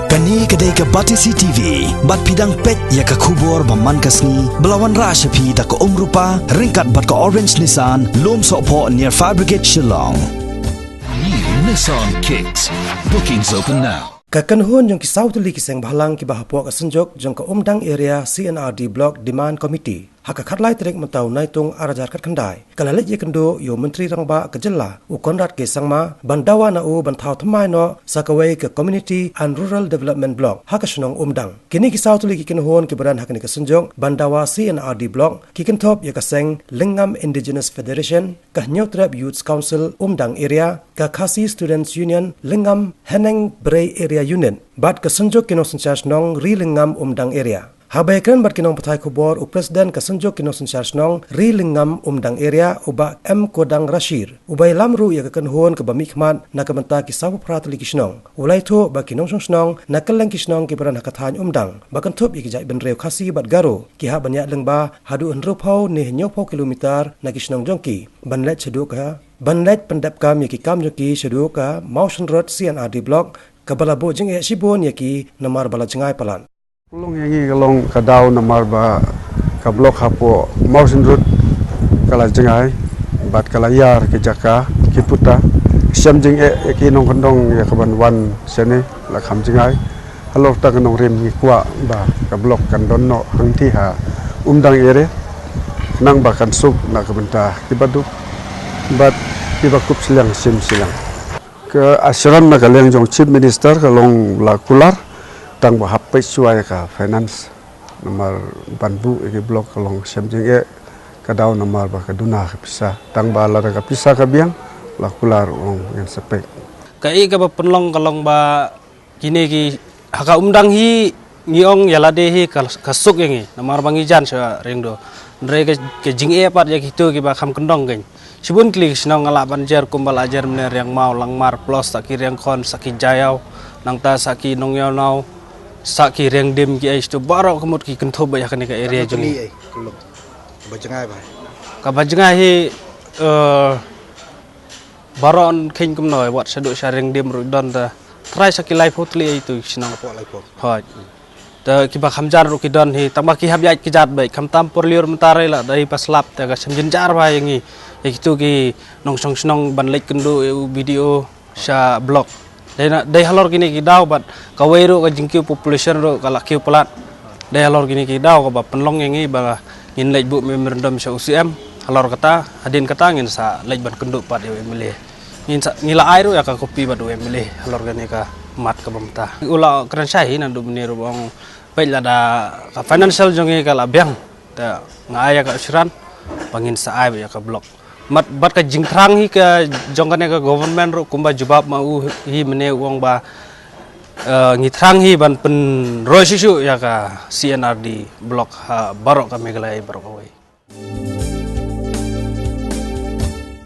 Kani kedai ke Batisi TV, bat pidang pet ya ke kubur baman kasni, belawan rashapi tak ke rupa, ringkat bat ke Orange Nissan, lom sokpo near Fire Brigade Shillong. New Nissan Kicks. Bookings open now. Kakanhun yang kisau tuli kiseng bahalang ki bahapua ka senjok jang ka umdang area CNRD Block Demand Committee. Haka khatlai trek mentau naitung arajar kat kandai. Kalalet ye kendo yo menteri rangba kejela u konrad ke sangma bandawa na u bantau thamai no sakawai ke Community and Rural Development Block haka sunong umdang. Kini kisau tuli ki kinhun ki beran hakani ka senjok bandawa CNRD Block ki kentop ye ka seng Lingam Indigenous Federation ka Nyotrap Youth Council umdang area ka Khasi Students Union Lingam Heneng Bray Area Unit bat ka senjok kino sencharge nong ri Lingam umdang area. Habaikan bat kinong patai kubor u presiden kasenjok kinong sencharge nong ri Lingam umdang area uba M Kodang Rashir ubai lamru ya kakanhun ke bamikmat na kamenta ki sabu pratali kisnong ulai tho ba kinong snong na kallang kisnong ki beran hakathan umdang bakan thop ya kijai benreu khasi bat garo ki ha banyak lengba hadu enro phau ne nyopho kilometer na kisnong jongki banlet chedu ka banlet pendap kam ya ki kam jongki chedu ka Mountain Road CNRD Block kabalabo jeng e sibon ya ki namar bala jengai palan. Long yangi kalong kadau namar ba ka blok hapo Mountain Road kala jengai bat kala yar ke jaka ki puta syam jeng e ki nong kondong ya kaban wan sene la kham jengai halok ta kanong rem ni kwa ba ka blok kan donno hang ti ha umdang ere nang ba kan suk na kabenta ki badu bat ki bakup silang sim silang ke asram na kaleng jong chief minister kalong la kular tang ba hapai suai ka finance nomor banbu ege blok kalong semjeng e kadau nomor ba kaduna ka pisa tang ba la ka pisa ka biang la kular ong yang sepek kai ka ba penlong kalong ba kini ki haka umdang hi ngiong yalade hi kasuk yangi nomor bangi jan sa ringdo ndre ke jing e pat ya gitu ki ba kham kendong gen sibun klik snong ngala banjar kumbal ajar mener yang mau langmar plus sakir yang kon saki jayau nang ta saki nong yau nau saki reng dem ki ai sto baro kemut ki kentho ba yakane ka area juni bajengai ba ka bajengai hi baron khin kum noi wat sadu sareng dem ru don ta try saki life hotli itu sinang po life po hoi ta ki ba khamjar ru ki don hi tamba ki habyat ki jat bai kham tam por liur mentare la dai paslap ta ka semjen jar ba yangi itu ki nong song snong ban lek kendo video sa blog dai halor gini ki daw bat kawairu ka jingkiu population ro kala kiu pelat dai halor gini ki daw ka ba penlong yangi ba ngin lej bu memorandum sa UCM halor kata hadin kata ngin sa lej ban kenduk pat yo emile ngin sa ngila airu ya ka kopi ba do emile halor gani ka mat ka bamta ula kran sai na do meniru bong pai la da ka financial jongi kala biang ta ngaya ka usran pangin sa ai ya ka blok mat bat ka jingtrang hi ka jongkane ka government ro kumba jubab mau hi mene uang ba ngitrang hi ban pen roi susu ya ka CNRD block ha barok ka megalai barok awai.